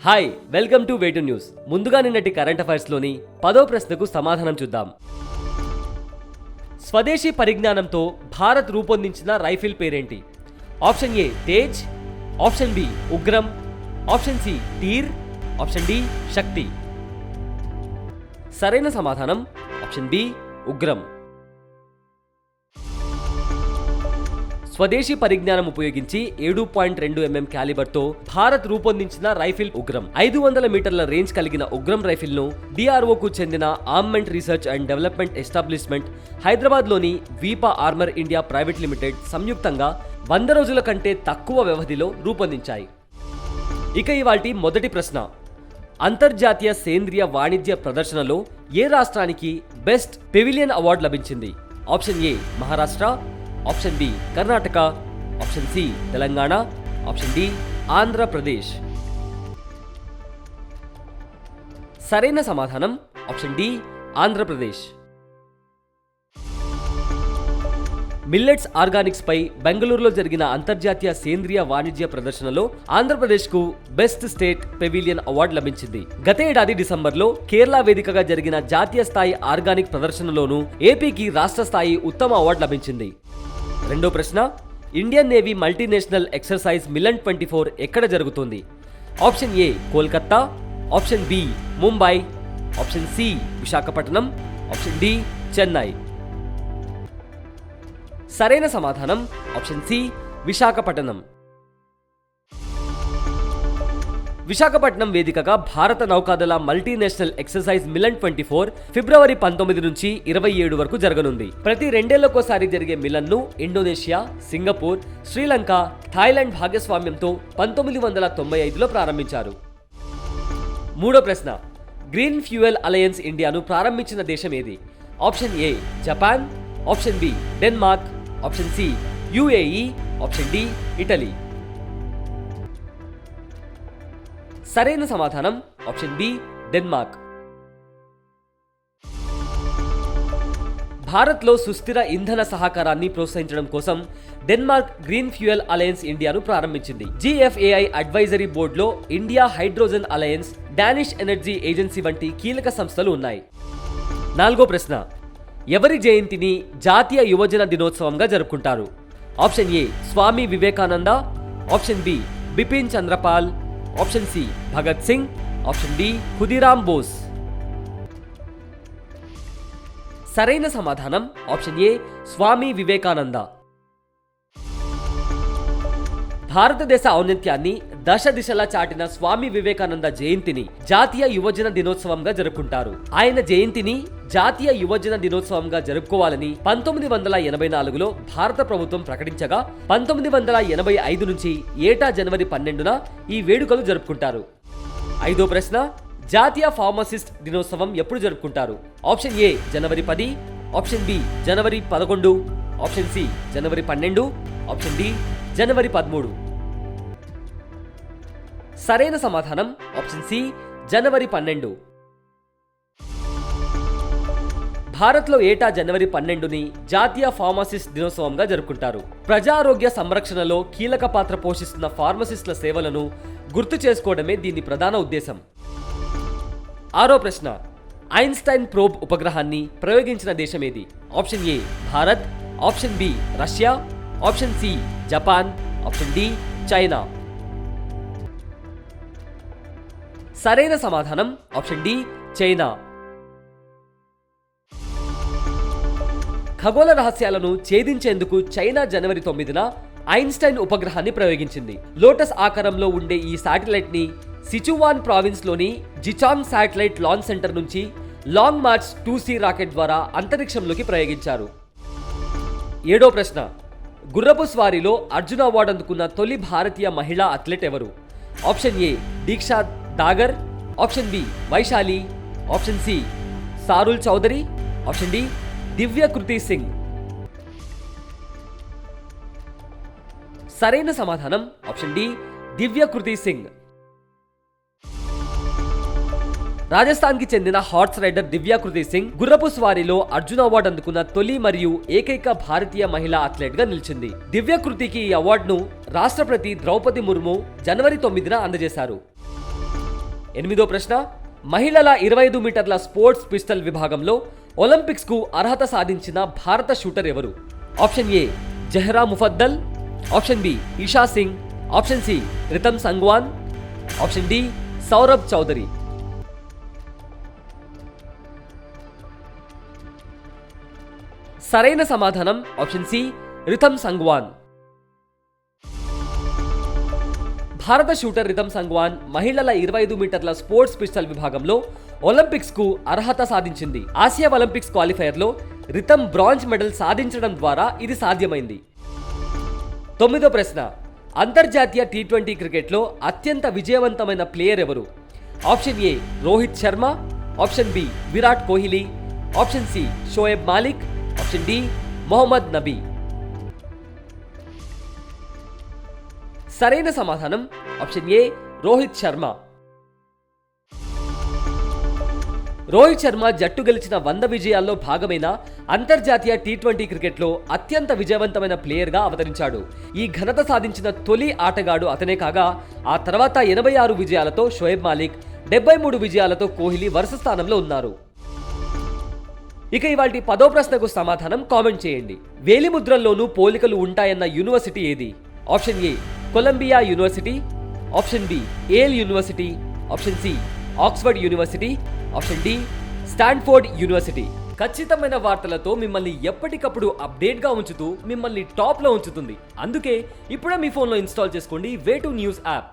Hi, welcome to way to news. ముందుగా నిన్నటి current అఫైర్స్లోని 10వ ప్రశ్నకు సమాధానం చూద్దాం. స్వదేశీ పరిజ్ఞానంతో భారత్ రూపొందించిన రైఫిల్ పేరేంటి? Option A Tej, option B Ugram, option C Teer, option D Shakti. సరైన సమాధానం ఆప్షన్ బి ఉగ్రం. స్వదేశీ పరిజ్ఞానం ఉపయోగించి 7.2 mm క్యాలిబర్తో భారత్ రూపొందించిన రైఫిల్ ఉగ్రం. 500 మీటర్ల రేంజ్ కలిగిన ఉగ్రం రైఫిల్ను డిఆర్ఓకు చెందిన armament research and development establishment హైదరాబాద్లోని వీపా ఆర్మర్ ఇండియా ప్రైవేట్ లిమిటెడ్ సంయుక్తంగా 100 రోజుల కంటే తక్కువ వ్యవధిలో రూపొందించాయి. ఇక ఇవాల్టి మొదటి ప్రశ్న. అంతర్జాతీయ సేంద్రియ వాణిజ్య ప్రదర్శనలో ఏ రాష్ట్రానికి బెస్ట్ పెవిలియన్ అవార్డు లభించింది? Option A Maharashtra, option B Karnataka, option C Telangana, option D Andhra Pradesh. సరైన సమాధానం option D Andhra Pradesh. Millets organics పై బెంగళూరులో జరిగిన అంతర్జాతీయ సేంద్రియ వాణిజ్య ప్రదర్శనలో ఆంధ్రప్రదేశ్కు బెస్ట్ స్టేట్ పెవిలియన్ అవార్డు లభించింది. గత ఏడాది డిసెంబర్లో కేరళ వేదికగా జరిగిన జాతీయ స్థాయి ఆర్గానిక్ ప్రదర్శనలోనూ ఏపీకి రాష్ట్ర స్థాయి ఉత్తమ అవార్డు లభించింది. రెండో ప్రశ్న. Indian navy multinational exercise Milan 24 ఎక్కడ జరుగుతుంది? Option A Kolkata, option B Mumbai, option C Visakhapatnam, option D Chennai. సరైన సమాధానం ఆప్షన్ సి విశాఖపట్నం. విశాఖపట్నం వేదికగా భారత నౌకాదళ మల్టీనేషనల్ ఎక్సర్సైజ్ మిలన్ 24 ఫిబ్రవరి 19 నుంచి 27 వరకు జరగనుంది. ప్రతి 2 ఏళ్లకోసారి జరిగే మిలన్ను ఇండోనేషియా, సింగపూర్, శ్రీలంక, థాయిలాండ్ భాగస్వామ్యంతో 1995లో ప్రారంభించారు. మూడో ప్రశ్న. గ్రీన్ ఫ్యూయల్ అలయన్స్ ఇండియాను ప్రారంభించిన దేశం ఏది? Option A Japan, option B Denmark, option C UAE, option D Italy. సరైన సమాధానం ఆప్షన్ బి డెన్మార్క్. భారత్లో సుస్థిర ఇంధన సహకారాన్ని ప్రోత్సహించడం కోసం డెన్మార్క్ గ్రీన్ ఫ్యూయల్ అలయన్స్ ఇండియాను ప్రారంభించింది. GFAI అడ్వైజరీ బోర్డులో India hydrogen alliance, Danish energy agency వంటి కీలక సంస్థలు ఉన్నాయి. నాలుగో ప్రశ్న. ఎవరి జయంతిని జాతీయ యువజన దినోత్సవంగా జరుపుకుంటారు? Option A Swami Vivekananda, option B Bipin Chandrapal, option C Bhagat Singh, option D Khudiram Bose. సరైన సమాధానం ఆప్షన్ ఏ స్వామి వివేకానంద. భారతదేశ ఔన్నత్యాన్ని దశ దిశలా చాటిన స్వామి వివేకానంద జయంతిని జాతీయ యువజన దినోత్సవంగా జరుపుకుంటారు. ఆయన జయంతిని జాతీయ యువజన దినోత్సవంగా జరుపుకోవాలని 1984లో భారత ప్రభుత్వం ప్రకటించగా 1985 నుంచి ఏటా జనవరి 12న ఈ వేడుకలు జరుపుకుంటారు. ఐదో ప్రశ్న. జాతీయ ఫార్మసిస్ట్ దినోత్సవం ఎప్పుడు జరుపుకుంటారు? ఆప్షన్ ఏ జనవరి 10, ఆప్షన్ బి జనవరి 11, ఆప్షన్ సి జనవరి 12, ఆప్షన్ డి జనవరి 13. సరైన సమాధానం ఆప్షన్ సి జనవరి 12. భారత్లో ఏటా జనవరి 12ని జాతీయ ఫార్మసిస్ట్ దినోత్సవంగా జరుపుకుంటారు. ప్రజారోగ్య సంరక్షణలో కీలక పాత్ర పోషిస్తున్న ఫార్మసిస్టుల సేవలను గుర్తు చేసుకోవడమే దీని ప్రధాన ఉద్దేశం. ఆరో ప్రశ్న. ఐన్స్టైన్ ప్రోబ్ ఉపగ్రహాన్ని ప్రయోగించిన దేశం ఏది? Option A Bharat, option B Russia, option C Japan, option D China. సరైన సమాధానం ఆప్షన్ డి చైనా. ఖగోళ రహస్యాలను ఛేదించేందుకు చైనా జనవరి 9న ఐన్స్టైన్ ఉపగ్రహాన్ని ప్రయోగించింది. లోటస్ ఆకారంలో ఉండే ఈ శాటిలైట్ ని సిచువాన్ ప్రావిన్స్ లోని జిచాంగ్ శాటిలైట్ లాంచ్ సెంటర్ నుంచి లాంగ్ మార్చ్ 2C రాకెట్ ద్వారా అంతరిక్షంలోకి ప్రయోగించారు. ఏడో ప్రశ్న. గుర్రపు స్వారీలో అర్జున అవార్డు అందుకున్న తొలి భారతీయ మహిళా అథ్లెట్ ఎవరు? Option A Diksha Dagar, option B Vaishali, option C Sarul Chaudhary, option D Divyakriti Singh. సరైన సమాధానం ఆప్షన్ డి దివ్యకృతి సింగ్. రాజస్థాన్ కి చెందిన హార్స్ రైడర్ దివ్యకృతి సింగ్ గుర్రపు స్వారీలో అర్జున అవార్డు అందుకున్న తొలి మరియు ఏకైక భారతీయ మహిళా అథ్లెట్ గా నిలిచింది. దివ్యకృతికి ఈ అవార్డును రాష్ట్రపతి ద్రౌపది ముర్ము జనవరి 9న అందజేశారు. 8వ ప్రశ్న, మహిళల 25 మీటర్ల స్పోర్ట్స్ పిస్టల్ విభాగంలో ఒలింపిక్స్కు అర్హత సాధించిన భారత షూటర్ ఎవరు? Option A Zahra Mufaddal, option B Esha Singh, option C Ritam Sangwan, option D Saurabh Chaudhary. సరైన సమాధానం ఆప్షన్ సి రితం సంగ్వాన్. భారత షూటర్ రితం సంగ్వాన్ మహిళల 25 మీటర్ల స్పోర్ట్స్ పిస్టల్ విభాగంలో ఒలింపిక్స్కు అర్హత సాధించింది. Asia Olympics క్వాలిఫైయర్లో rhythm bronze medal సాధించడం ద్వారా ఇది సాధ్యమైంది. 9వ ప్రశ్న, అంతర్జాతీయ టీ20 క్రికెట్లో అత్యంత విజయవంతమైన ప్లేయర్ ఎవరు? Option A Rohit Sharma, option B Virat Kohli, option C Shoaib Malik, option D Mohammad Nabi. సరైన సమాధానం ఆప్షన్ ఏ రోహిత్ శర్మ. రోహిత్ శర్మ జట్టు గెలిచిన 100 విజయాల్లో భాగమైన అంతర్జాతీయ టీ20 క్రికెట్లో అత్యంత విజయవంతమైన ప్లేయర్గా అవతరించాడు. ఈ ఘనత సాధించిన తొలి ఆటగాడు అతనే కాగా ఆ తర్వాత 86 విజయాలతో షోయబ్ మాలిక్, 73 విజయాలతో కోహ్లీ వరుస స్థానంలో ఉన్నారు. ఇక ఇవాల్టి 10వ ప్రశ్నకు సమాధానం కామెంట్ చేయండి. వేలిముద్రల్లోనూ పోలికలు ఉంటాయన్న యూనివర్సిటీ ఏది? Option A Columbia university, option B Yale university, option C Oxford university, option D Stanford university. ఖచ్చితమైన వార్తలతో మిమ్మల్ని ఎప్పటికప్పుడు అప్డేట్గా ఉంచుతూ మిమ్మల్ని టాప్లో ఉంచుతుంది. అందుకే ఇప్పుడే మీ ఫోన్లో ఇన్స్టాల్ చేసుకోండి వే2 న్యూస్ యాప్.